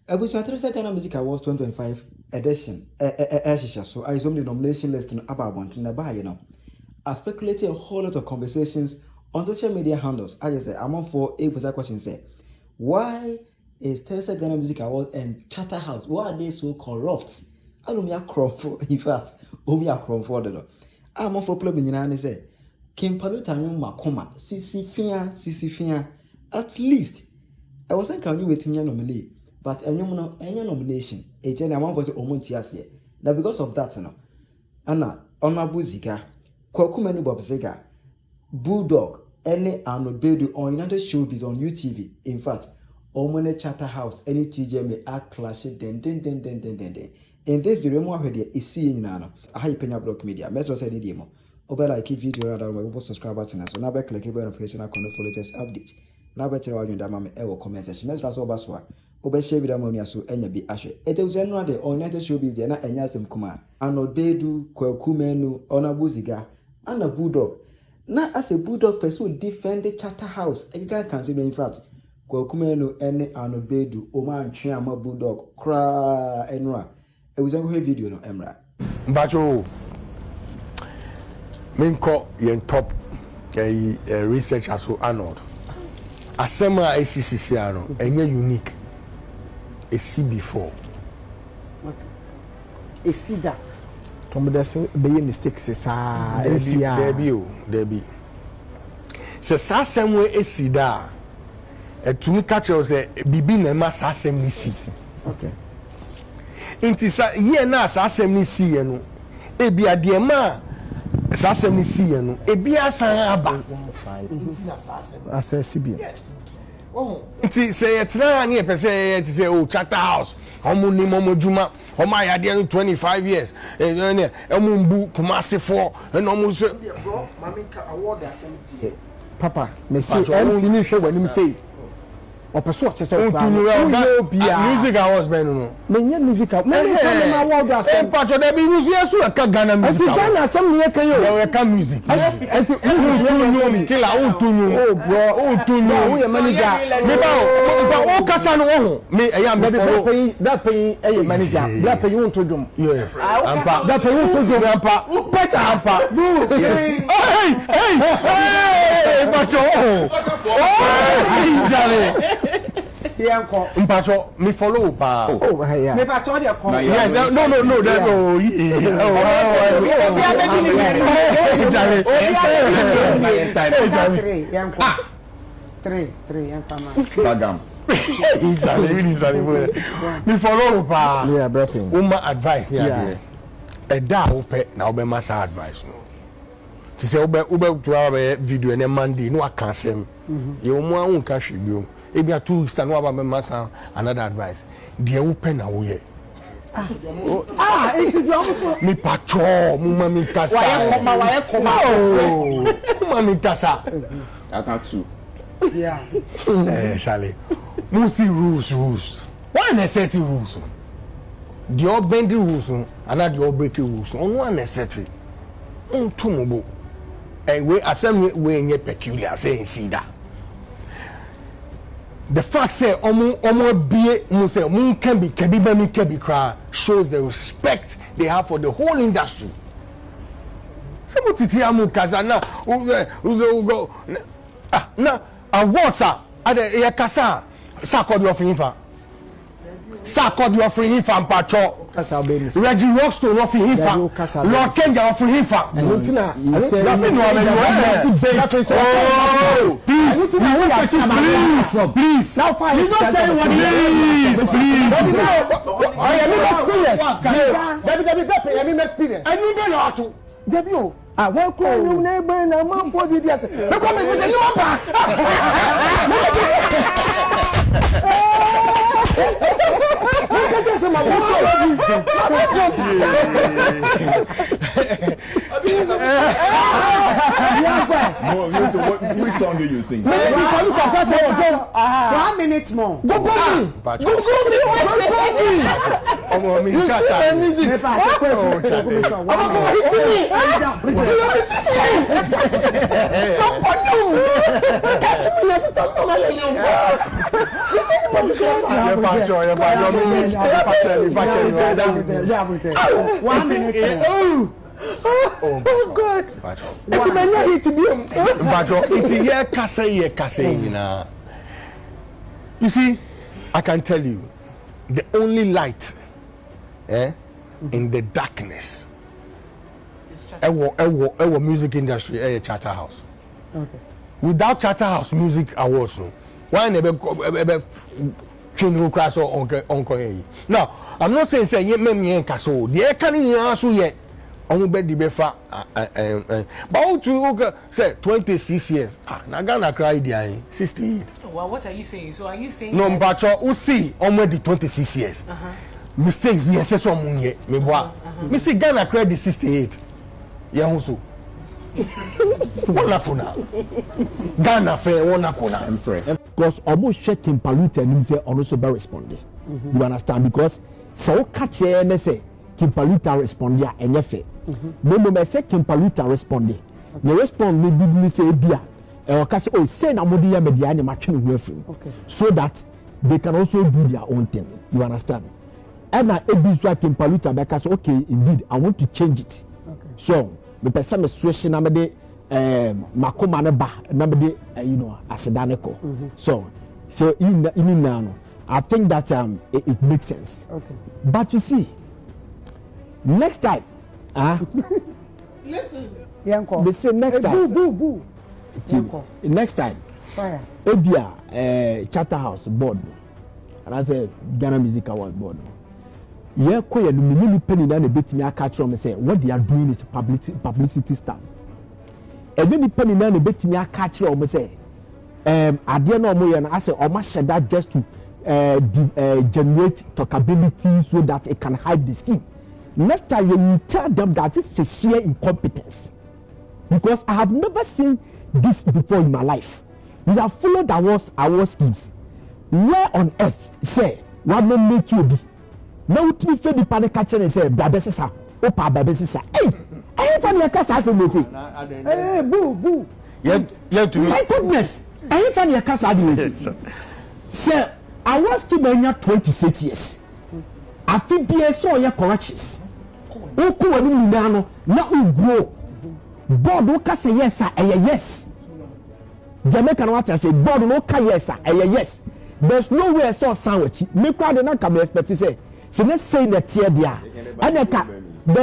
Abusuan Teresa Ghana Music Awards 2025 edition. So I assume the nomination list about one to buy, you know. I speculated a whole lot of conversations on social media handles. I just say I'm on for a question. Say, why is Teresa Ghana Music Awards and Charterhouse? Why are they so corrupt? I don't mean for in fact, only a crumb for the. I'm on for problem in and say, Kim Paluta Makoma, Sisi Fia. At least I wasn't can you wait me nominate, but any nomination, a general was almost yes. Now because of that, no, Anna, Honorable Ziega, Kwaku Manu Ziega, Bulldog, any Arnold Baidoo on United Showbiz on UTV. In fact, Omone Charterhouse, any TGMA are clashing. In this video, more here is seeing Nano. I have Penyah Block Media. Let's also say the demo. Over like video rather than we subscribe button. So now back click the notification icon for latest update. Now better while you damn ever comment section. Let's also baswa. Over share with ammonia so any be ashe. It was another on United Showbiz there na enyasem kuma. Arnold Baidoo, Kwaku Manu, Honorable Ziega, and a Bulldog. Now as a Bulldog person defend the Charterhouse. You can consider in fact. Kwaku Manu any Arnold Baidoo, Oman Chiama Bulldog, cry enra. It was a video no Emra. Bacho Minko yen top research aso Arnold. Asema ACCC ano enye unique. A see before. A see that. Tombe desi be mistakes sa there be. Se sa semwe a see da. To me catch us bibi na ma sa sem ni si. Okay. Inti sa ye na sa asem ni si ye no ebi ade ma sa asem ni si ye no ebi asan aba inti na sa asem CB. Yes inti say ye try na ye pese ye ti say oh Charterhouse omo ni momo juma omo ayade no 25 years omo mbu Kumasi for and omo say bro mama award asem die Papa me say MC ni hwe wanim say Opeso chese music awards ben no menye music award asem pacho de bi music so ka Ghana music Ghana asem ni eka yo ka music enti kila utunyu oh bro utunyu we manager me ba o kasa no ho me eya me that pay e manager that pay you to dum yes ampa that pay you to dum ampa better ampa hey pacho jale Yanko. Mpacho, me follow pa. Oh, yeah. Me pacho dey come. Yes, no, that Three, Bagam. Me follow pa. Yeah, brother. Uma advice there. E da ope na obe masa advice no. To say ube to video na Monday no aka asem. Ye omo an ka hwebio. Ebi a 2 weeks time no aba masa another advice. Dey open na wo ye. It is also Me pacho, mama mi kasa. Why come? Mama mi kasa. I got 2. Yeah. Charlie. Musi rules. Why necessity rules? The all bending rules and not the all breaking rules. On one necessity. Tumubo. And we assembly we peculiar saying see that. The fact say omo be mu say mun can be cry shows the respect they have for the whole industry. Some titi amu kazana go na awards ade e kasa sa code of infa sa code of infa mpacho Reggie Rockstone of infa Lord Kenja of infa please now fine you don't say what please I am experience and you be not Debio I want to neighbor na man for the years no come with the new back Which song do you sing? 1 minute more. Go me. Omo mi You see my music. Oh God. You see, I can tell you, the only light in the darkness our music industry Charterhouse. Okay. Without Charterhouse music awards no why never crash on now I'm not saying say me so the can so yet on be the befa but to say 26 years na Ghana cry there 68. Well, what are you saying? So are you saying no mpacho we see already 26 years mistakes be say so munye me boa me see Ghana cry the 68 yeah so wonderful Ghana fair wonderful Impressed. Because almost checking Paluta and him say also be responding. You understand? Because so catch and say Kim Paluta respond ya and fair. No me say Kim Paluta respond. The respond me say bia or say oh say na modi ya media na matching we free. Okay. So that they can also do their own thing. You understand? And na ebiso Kim Paluta be say okay indeed I want to change it. Okay. So me person me switch na me de makoma ne ba na me de asedaneko. So in now I think that it makes sense. Okay. But you see next time listen they say next time boo next time fire ebia Charterhouse board and I say Ghana Music Award board yeah koye no mini penny na na betimi aka kire me say what they are doing is publicity stunt and then the penny na na betimi aka kire me say ade na omo ye na I say omo share that just to generate talkability so that it can hype the scheme. Next time you will tell them that this is a sheer incompetence because I have never seen this before in my life. We have followed our schemes. Where on earth say what no make you be? Now to be fair, the panic catcher and say babesisa, opa babesisa. Hey, funny a casa for me say. Hey, boo. Yes, to me. My goodness, hey, funny a casa say. Sir, I was to Penyah 26 years. I feel BSO your corrections. Oku wani minano na ugro. Board no say yes sir, yes. Jamaica no what I say board no ka yes sir, yes. There's no way so sandwich. Me crowd na come expect say let's say na tear dia. And the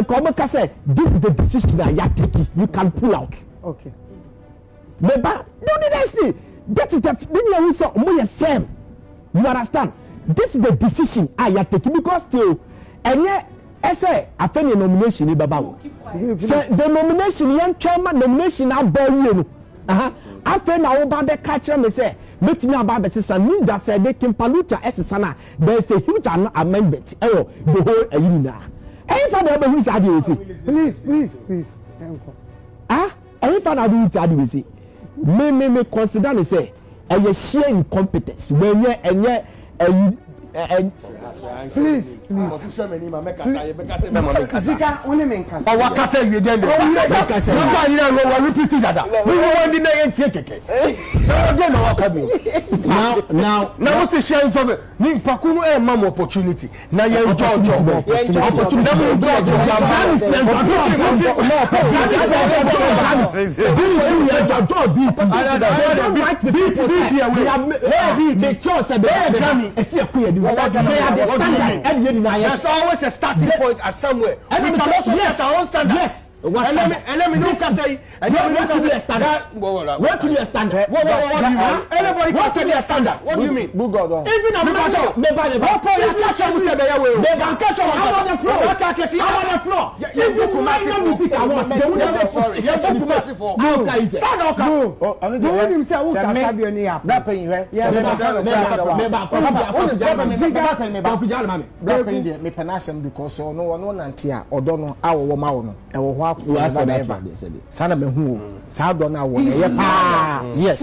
come say this is the decision that you take. You can pull out. Okay. Meba, don't do that. That is the thing you say omo firm. You understand? This is the decision I take because still and I say I find a nomination in Baba. So the nomination young chairman nomination I bear you. I find out about the catcher me say meet me about the system means that say they can Paluta as sana there is a huge amendment the whole arena. Any fan ever who said you say please any fan ever who said you say me consider me say a sheer incompetence when you and please Ziega only men can o wa ka say you dey there you know we repeat that we want the name tie keke so dey na wa ka bi now we say share information ni Kwaku no mam opportunity na ye opportunity na we judge that is there's always a starting point at somewhere. And we can also set our own standard. Yes. And let me know say where to be a standard. Where to be a standard? What do you mean? Anybody can say their standard. What do you mean? Even a catch up say be way. They can catch up on the floor. I'm on the floor. You come music awards. They would have you come massive for. How can you say? No. No him say who can sabi oni app. That pay here. Yeah. Me penasem because no nanti a odo no awo ma wo no e wo ho sana me hu sa do na wo ye pa yes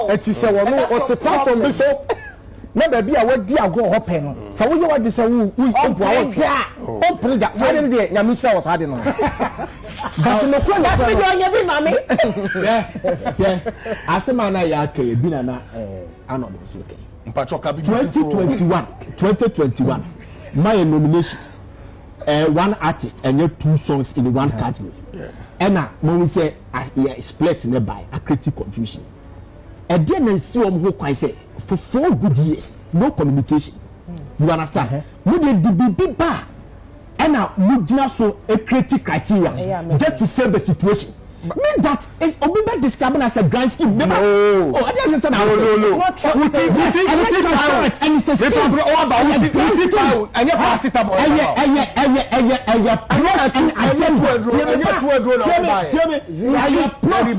it is say wo no o te platform bi so na ba bia wadi agro ho pe no sa wo ye wadi sa wo sa de de nyame sha wo sa de no but no ko na That's when you're be mommy. Yeah. Asema na ya ke bi na Arnold was okay. Mpacho ka bi 2021 my nominations one artist and your 2 songs in one category. And when we say split in by a creative confusion. And then I see who can say for 4 good years no communication. You understand? We did the big bar. And now we so a creative criteria just to save the situation. Means that is Obibe described as a grand scheme. No. Oh, I didn't understand. No. We think and it's a scheme. And you pass it up.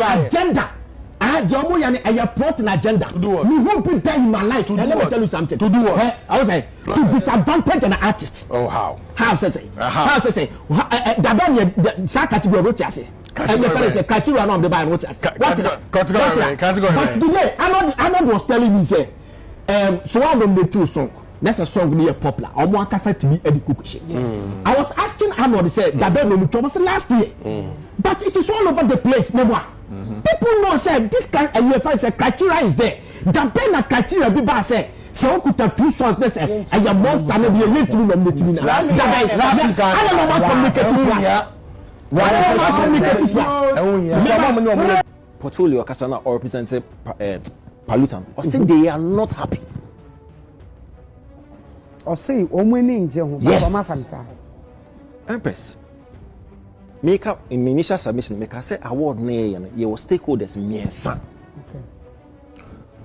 Agenda. Jomo yani a plot an agenda. Me won't put that in my life. And let me tell you something. To do what? I was like to disadvantage an artist. Oh, how? How to say? How to say? The category what you say? And the fellow said criteria of the Bible. What? But today, Arnold was telling me say, so one of the 2 songs. That's a song near popular. Or more cassette to be education. I was asking Arnold. He said that was last year, but it is all over the place. Memoir. People know say this kind of criteria is there. The pen criteria be bad say. So could have 2 songs. They say and your monster may be a little bit of I don't know what communicating. Portfolio Kasana or represented Paluta. Or say they are not happy. Or say winning yes. Empress. Make up in initial submission, make I say award your stakeholders miensa. Okay.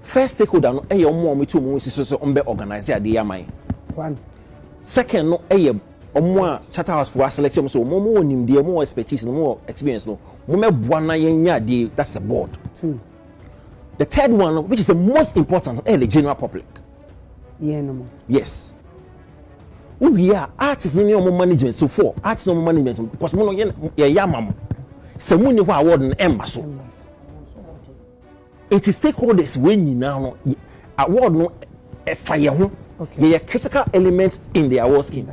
First stakeholder no your mom to mo so organize the yamai. One. Second no omo Charterhouse for selection so mo nim the more expertise no more experience no mo me boana yenya de that's a board. 2. The third one which is the most important the general public. Yeah no more. Yes. We are artists in your management so for artists no management because mo no ye yamam se mo ni ho award no emba so it is stakeholders when you now award no fire ho ye critical elements in the award scheme.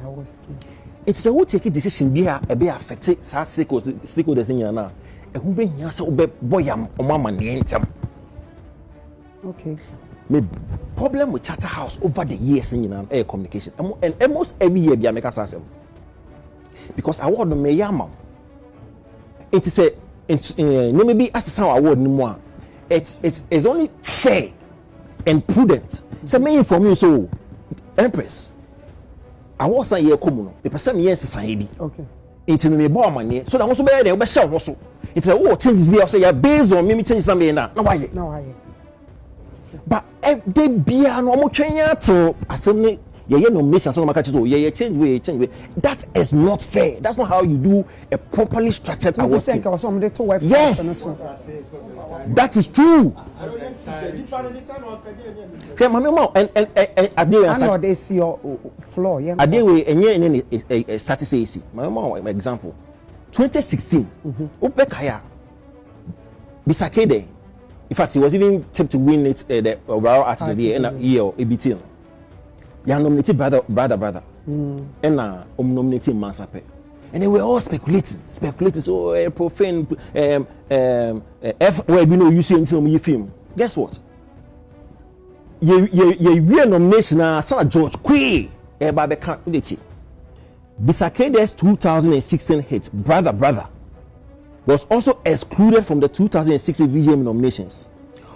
It's a who take a decision be affect stakeholders in yana e hu be hia se obe boyam o mama ne entem. Okay. Me problem with Charterhouse over the years in air communication and almost every year be make us because award no me yama it is a maybe as some award no more it's only fair and prudent say me inform you so Empress award san year come no the person years san bi okay it me bo mane so that also be there we be share so it's a what changes be say based on me change something na why but if they be no mo twenya to assembly ye nomination so maka so ye change way that is not fair. That's not how you do a properly structured award scheme. Yes, that is true. Okay, mama and Arnold is your floor. Yeah, adewe enye any status say mama example 2016 upekaya bisakede. In fact, he was even tipped to win it the overall artist of the year and year ABT. You nominated brother. And nominated Mansape. And they were all speculating. So profane F where you know you see until you film. Guess what? You real nomination George Quay Babe candidate. Bisakede's 2016 hit Brother was also excluded from the 2016 VGM nominations.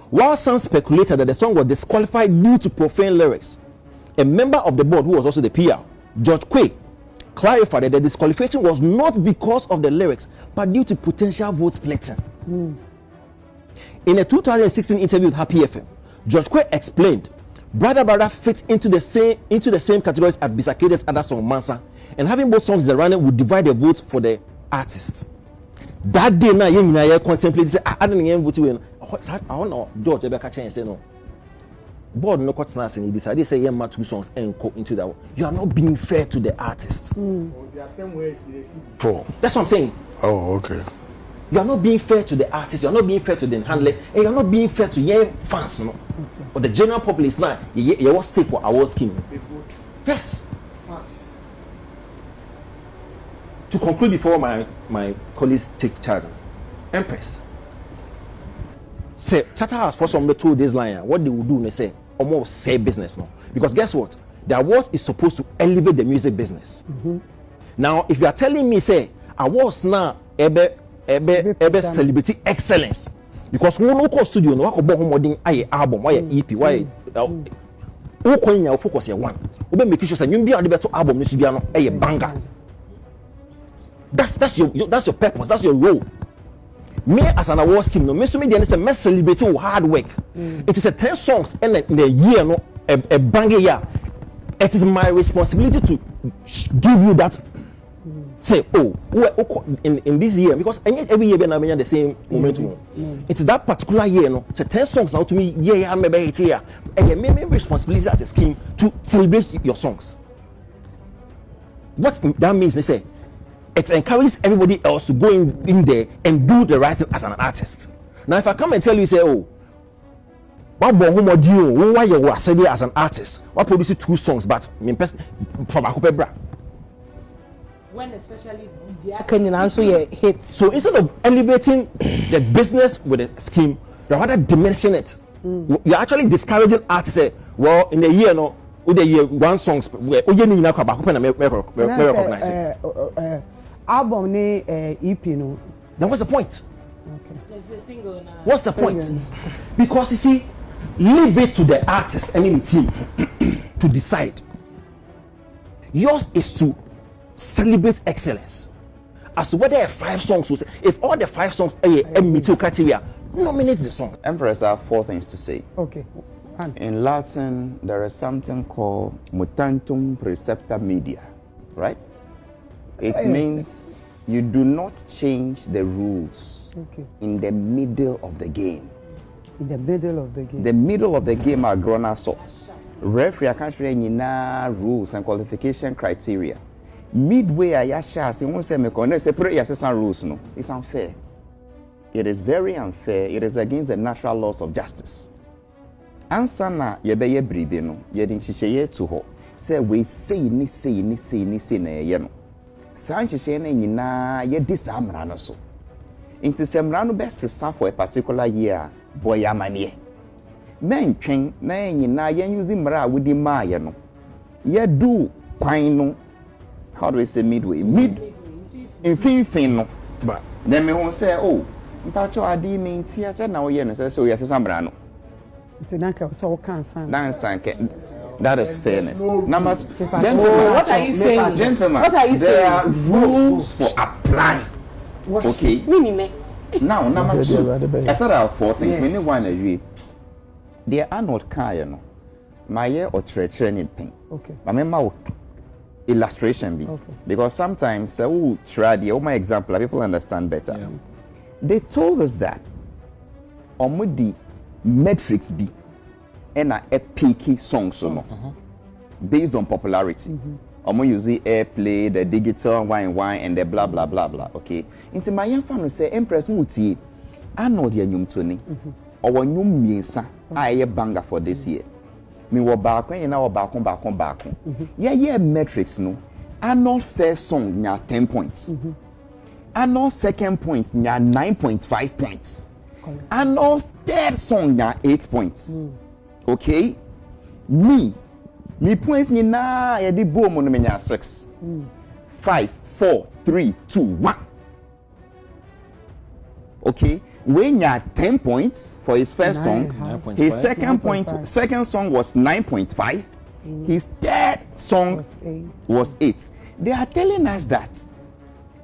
While some speculated that the song was disqualified due to profane lyrics, a member of the board who was also the PR, George Quay, clarified that the disqualification was not because of the lyrics, but due to potential vote splitting. In a 2016 interview with Happy FM, George Quay explained, Brother fits into the same categories as Bisakede's other song Mansa, and having both songs in the running would divide the votes for the artist. That day now you contemplate say I don't even vote when I don't know George ever catch and say no board no cut snacks and he decided say yeah 2 songs and go into that one. You are not being fair to the artist. For that's what I'm saying. Oh, okay. you are not being fair to the artists, you are not being fair to the handlers, and you are not being fair to your fans, you know, or the general populace. Now, you was stake for our scheme. Yes. Fans. To conclude before my colleagues take charge, Empress. Say, Charterhouse for some told this line, what they will do, they say, almost say business now. Because guess what? The awards is supposed to elevate the music business. Now, if you are telling me, say, awards now, celebrity excellence. Because we no call studio, no wako home wedding, aye album, why EP, why who calling your focus here one. We make sure say you be on the better album, this be an a banger. That's your purpose, that's your role. Me as an award scheme, no, me so me the say celebrating hard work. It is a 10 songs and in a year, no, a banger year. It is my responsibility to give you that. Say, oh, in this year, because every year we are the same momentum. It's that particular year, no. Say 10 songs now to me, yeah, maybe it's here. And you may responsibility as a scheme to celebrate your songs. What that means, they say, it encourages everybody else to go in there and do the right thing as an artist. Now, if I come and tell you, say, oh, what why you were said as an artist, what produce 2 songs, but from a when especially the also hits. So instead of elevating the business with a scheme, you're rather diminishing it. You're actually discouraging artists. Say, well, in a year, no, the year 1 songs where you need to recognize it. Album EP no. Then what's the point? Okay. There's a single now. What's the point? Because you see, leave it to the artist and the team to decide. Yours is to celebrate excellence. As to whether 5 songs will say, if all the 5 songs meet your criteria, nominate the song. Empress, I have 4 things to say. Okay. In Latin, there is something called mutantum precepta media, right? It means you do not change the rules in the middle of the game. In the middle of the game. The middle of the game are grown up. So, referee can't any rules and qualification criteria. Midway, I won't say me connect separate your rules. No, it's unfair. It is very unfair. It is against the natural laws of justice. Answer na yebeye bribe no yedin chicheye to ho say we say ni na ye no san chicheye na nyina ye disamra no so inti semra no best for a particular year boy amane men twen na nyina ye use mra wudi ma ye no ye do kwan no how do we say midway in fin no but then me won say oh mpacho adi me ntia say na wo ye no say so ye sesamra no. That is fairness. Number 2, gentlemen. What are you saying? Gentlemen, what are you there saying? are rules for applying. Okay. Now, number 2. I said I have 4 things. We need one agree. The Arnold Kaya no. My year or training thing. Okay. I remember illustration be. Okay. Because sometimes try the my example, people understand better. Yeah. They told us that omudi metrics be and a peaky song so based on popularity. Use the airplay, the digital wine and the blah blah blah blah. Okay. Into my young fan say Empress Wuti, I know the nyum Tony or nyum miensa I banger for this year. Me wo back when you know back on. Yeah, metrics no. Arnold first song nya 10 points. Arnold second point nya 9.5 points. Arnold's third song nya 8 points. Okay? Me points ni na ye di bo mo no nya 6. 5 4 3 2 1. Okay? We nya 10 points for his first song. His second song was 9.5. His third song was 8. They are telling us that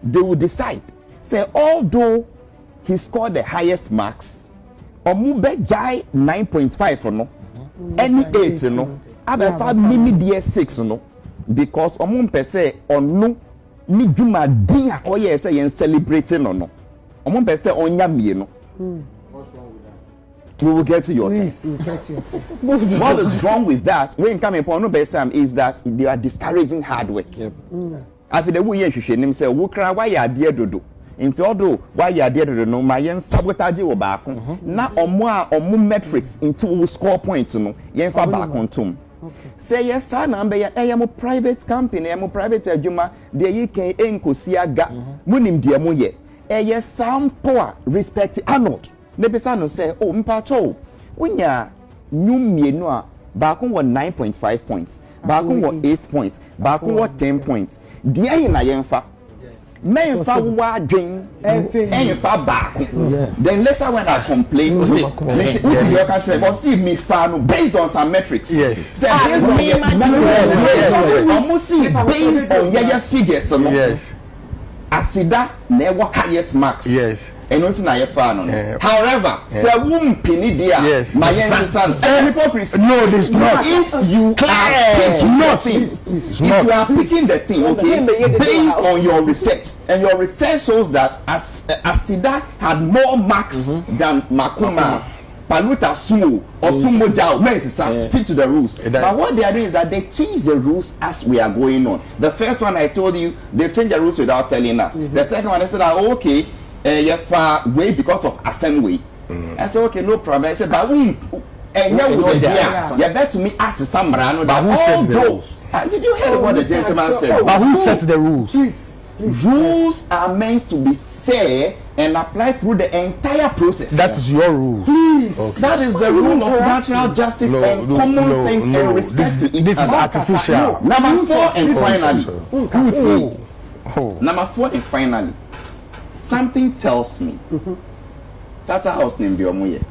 they will decide. Say although he scored the highest marks, Omube Jai 9.5 or no, any 8 no, Abefa Mimi dear 6 no, because Omumpe say or no, ni Juma dia or yes, I am celebrating or no. Omumpe say on Yami no. What's wrong with that? We will get to your turn. What is wrong with that? When coming upon no best is that they are discouraging hard work. Yep. After the way you should name say, Wukra, why are dear dodo? Into although why you are there to know my yen sabotage wo back. Na omo metrics into score points no yen fa back on tom. Say yes sir na be ya mo private company, mo private adwuma de yi kan enkosi aga. Munim de mo ye. Yes sample respect Arnold. Ne be sa no say oh mpa cho. Unya nyumienu a back on 9.5 points. Back on 8 points. Back on 10 points. Dia yi na yen fa. Men fa wa dream and fa back. Then later when I complain, see me fan based on some metrics. Yes. Say based on based on your figures. Yes. Asida never highest marks. Yes. And not na fan. However, say pini dia. Yes. My son. Hypocrisy. No, this not. If you are picking the thing, okay, based on your research, and your research shows that Asida had more marks than Makuma, Paluta, Sumo, or Sumo Jao, stick to the rules. But what they are doing is that they change the rules as we are going on. The first one I told you, they changed the rules without telling us. The second one, they said, okay, you're far away because of assembly. I said, okay, no problem. I said, but you bet to me ask some brand. But who sets the rules? Did you hear what the gentleman said? But who sets the rules? Please. Rules are meant to be fair and applied through the entire process. That is your rules. Please. Okay. That is the rule of natural justice and common sense and respect to each This is other. artificial. Number 4 and finally. Oh. Number 4 and finally. Something tells me. Charterhouse name Biomuye.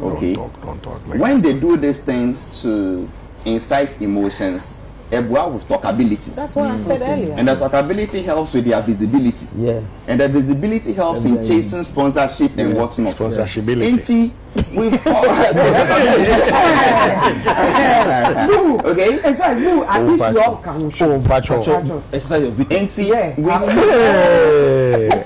Okay. Don't talk, man. When they do these things to incite emotions, ebua with talkability. That's what I said earlier. And the talkability helps with their visibility. Yeah. And the visibility helps in chasing sponsorship and whatnot. Sponsorshipability. We've all okay. In fact, no, at least you all can show. We've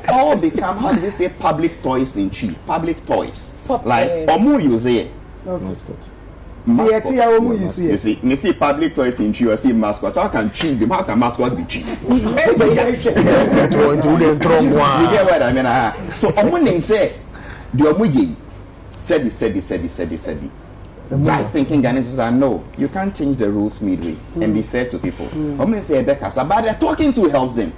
all become, how do they say, public toys in tree? Public toys. Like Omu use it. Mascot. You see public toys in tree or see mascot. How can tree be? How can mascot be tree? You get what I mean? So Omu name say the Omu ye said. Right thinking Ghanaians said no, you can't change the rules midway and be fair to people. Omu say Ebe kasa, but they're talking to helps them.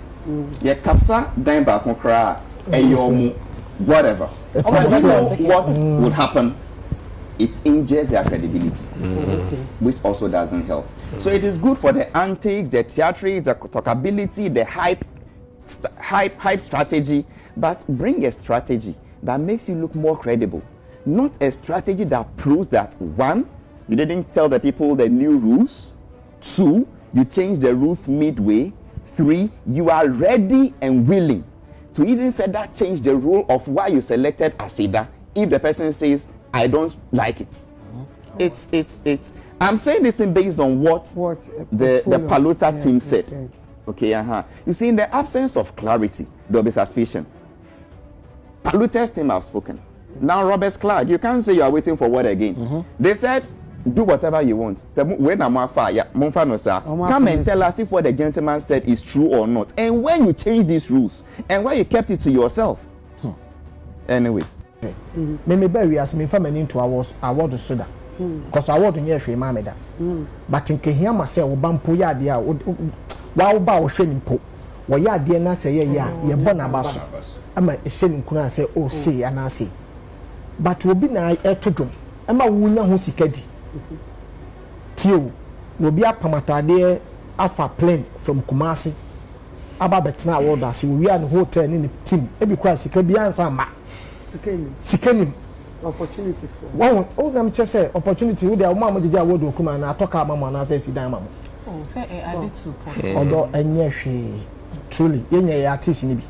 Ye kasa dine back on cry and whatever. You know what would happen? It injures their credibility, which also doesn't help. So it is good for the antics, the theatrics, the talkability, the hype strategy, but bring a strategy that makes you look more credible. Not a strategy that proves that 1, you didn't tell the people the new rules. 2, you changed the rules midway. 3, you are ready and willing to even further change the rule of why you selected Asida if the person says, I don't like it. It's I'm saying this based on what the Paluta team said. Okay, You see, in the absence of clarity, there'll be suspicion. Paluta's team have spoken. Now, Robert's Clark, you can't say you are waiting for what again. They said, do whatever you want. Come and tell us if what the gentleman said is true or not. And when you change these rules, and why you kept it to yourself. Anyway. Me bury as me family into award soda. Because award in year mameda. But in Kenya myself, Bampo Yadia, wow bow shame po. Wa yadia na say ya bonabaso. I'm a shame kuna say, oh, say, and I say. But will be na to drum. I'm a woman who sikedi. Tio will be a pamatade alpha plane from Kumasi. Ababetina award as we are in hotel in the team. Every class can be answer. Sikenim opportunities. One, I'm just say opportunity. We are mama jija award okuma na atoka mama na say sidan mama. Oh, say I did 2 points. Although enye hwe truly yenye ya artist ni bi.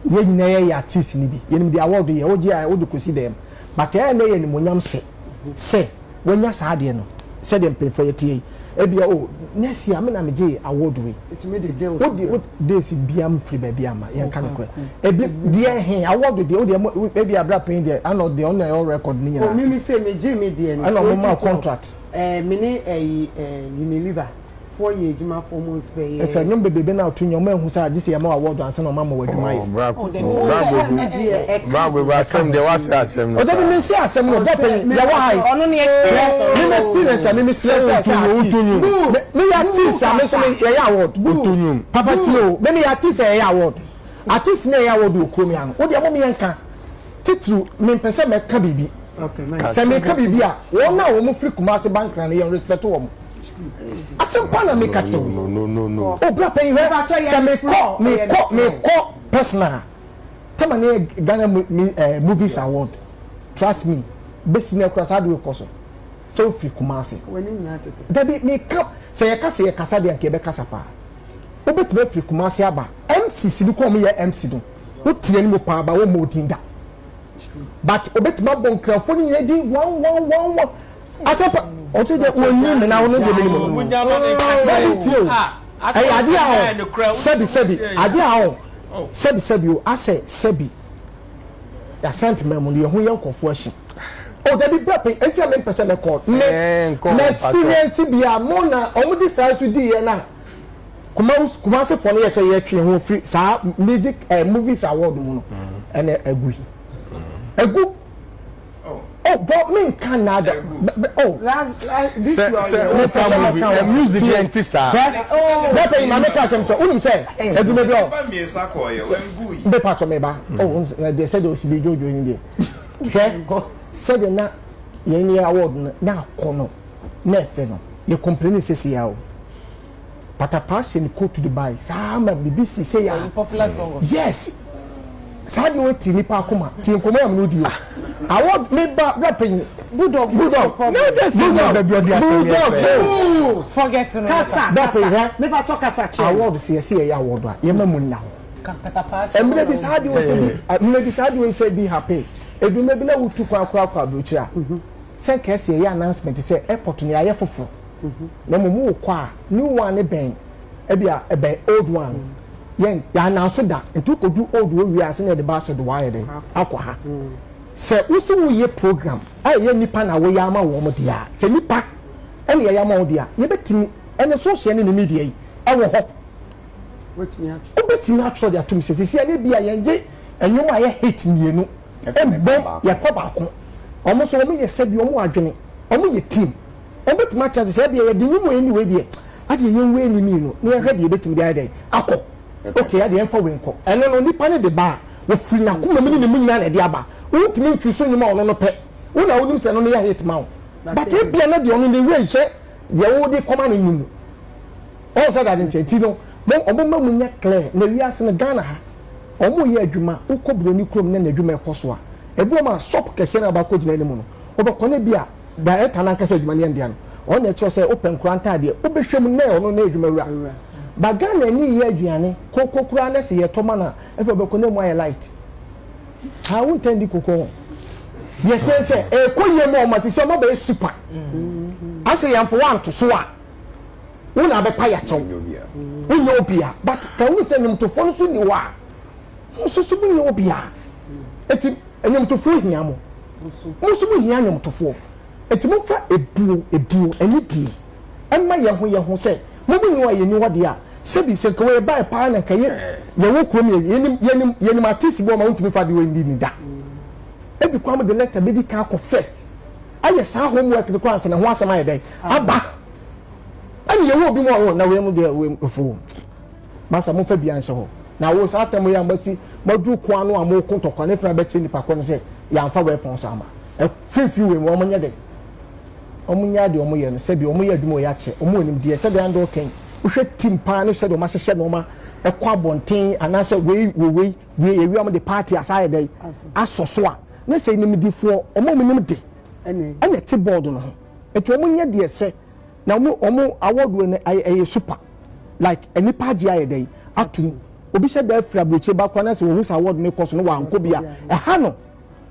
Yenye ya artist ni bi. Yenim the award ye oji a wodu kosi dem. But e na ye ni monyam say wonya saade no. Say dem pay for ye ebia next year me na meje award we it made the deal what days biam free baby ama yen kan ko ebi dia hen award de ebia abra pay there and the on your record ni na me say meje me there and no more contract me ni Unilever 4 years juma 4 months be ye ese nyom bebe na otu nyom ehu sa agisi yama award ansa na mama wadwuma ye bravo asem de wase asem no odo bi nsi asem no da pen ya wa hai ono ne experience me experience me ya tisa me so me ya award utunyum papa tio me ya tisa ya award artist na ya award okromi an wo de mo me yanka titru me pese me ka bibi okay nice se me ka bibi a wo na wo mo free Kumasi bank na ye respect wo mo asempa na me catch no oh bra pay here se me call personal tama ne Ghana movies award trust me besine cross adu koso so free Kumasi when you not da bi me ka se ye kasa de anke be kasa pa obetime free Kumasi aba MCC ni ko mo ye MC do wo tie ni mo pa ba wo mo dinda but obetime bon crafo ni ye di 1 asempa o ti de woni me na wono de me mo munya no de ay ade a sebi ade a sebi o ase sebi ya sentiment mo ye ho ye nkofo ahyi o da bi brape enti am pese me call na experience bi a mo na o mo di sai su di ye na Kumasi for no ye say ye twe ho free sa music movies award mo no ene egu oh but me can nada oh last this music entisa that pay my make us so unim say edume do ba mi esa ko ye wengu be part of me ba oh they said o si be jojo ni there said na ye ni award na kono na efe no ye complain say ya o pata passion go to Dubai sa ma BBC say ya popular song yes Sadi we ti nipa akoma ti nkoma am no dio award me ba rapping bulldog no that's not the body bulldog forget no kasa me ba to kasa che award see ya award a ye mamu na ho kapeta pass emre bi sadi we say be happy edu me bi na wutu kwa abrochi a sen kese ye announcement say airport ni aye fofo na mumu kwa new one ben e bia e ben old one yen ya na so da ntu ko du old wo wi ase na de ba so do wire den akwa ha se usu wo ye program ye nipa na wo ya ma wo mo dia se nipa ene ya ma wo dia ye betimi ene social ne media yi e wo ho betimi atro dia to mi se ene bia yen je enwom a ye hate mienu embo ye fa ba ko omo so omo ye se bi omo adwene omo ye team betimi atro se bia ye di nwom eni we die ade ye we ni mi no ne ye hwede ye betimi dia dai akọ okay ya de enfa wenko eno no nipa ne de ba wo free na kuma mini ne munya na de aba wotimi ntwiso nyuma ono no pe wo na wonim se no ya hit ma wo but e bia na de ono ne we hye de wo de koma no nyum o sa ga de ntenti no mo obo ma munya clear na wi ase no Ghana ha omo ye adwuma ukobro ni krom na adwuma ekoso a ebu ma shop kese na ba ko gina ne mu no obekọ na bia director na kase adwuma ne ndia no on na che say open kuranta de obehwem na ono na adwuma wura bagana ni ye aduane kokokura na se ye toma na efe obekọ na mu aye light ha won tendi kokon ye tense koye mo ma sisi mo be super ase yamfo want to so a wona be pa ya chew wonye obia but kan we se nyum to fo so ni wa so so wonye obia eti nyum to fo hia mo so mo hia nyum to fo eti mo fa ebu eni di emma ye ho se mo mu ye ni wode a sebi se ko we buy pa na kaye ye wo krom ye artist bo ma untimi fa de we ndi ni da ebi kwa mo de letter be di ka ko first aye sa homework de kwa na ho asema ye dai aba ani ye wo bi mo na we mu de we fo masa mo fa bia nse ho na wo sa atam ya mbasi madu kwa no am ko ntokwa ne fra be che nipa ko ne se ya mfa weapon so ama fifi we mo mo nya de omunya de omo ye no sebi omo ye adwuma ya che omo onim de se de ando ken uhwe timpa ne hwe de o ma hye no ma ekwa bonten anase we ewi de party aside dey asoso a ne se nim difo omo nim de ene ti board no etu omo nya de se na omo award we na super like any party aye dey atum obi hye da afra broche ba kwa na se wo hu award ne koso no wa anko bia ha no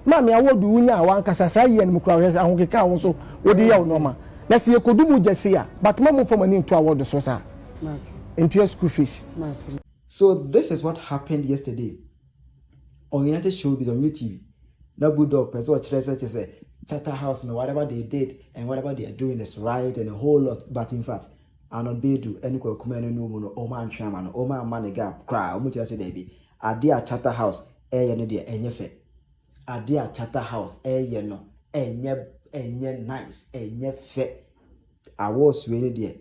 mami award wunya wan kasa sa ye ne mukura ahokeka won so wodi ya no na se ekodumu jese ya but mamu for money into award so sa into your school fees. So this is what happened yesterday on United Showbiz on YouTube. Now Bulldog person say Charterhouse and whatever they did and whatever they are doing is right and a whole lot, but in fact Arnold Baidoo any Kwaku Manu no mu no o man twama no o man gap cry o mu tira say dey bi ade a Charterhouse ye no de enye fe ade a Charterhouse ye no enye nice enye fe awards we dey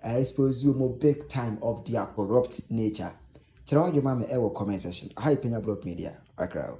I expose you more big time of their corrupt nature. Tell you mama comment section. Hi Penyah Block Media. Accra.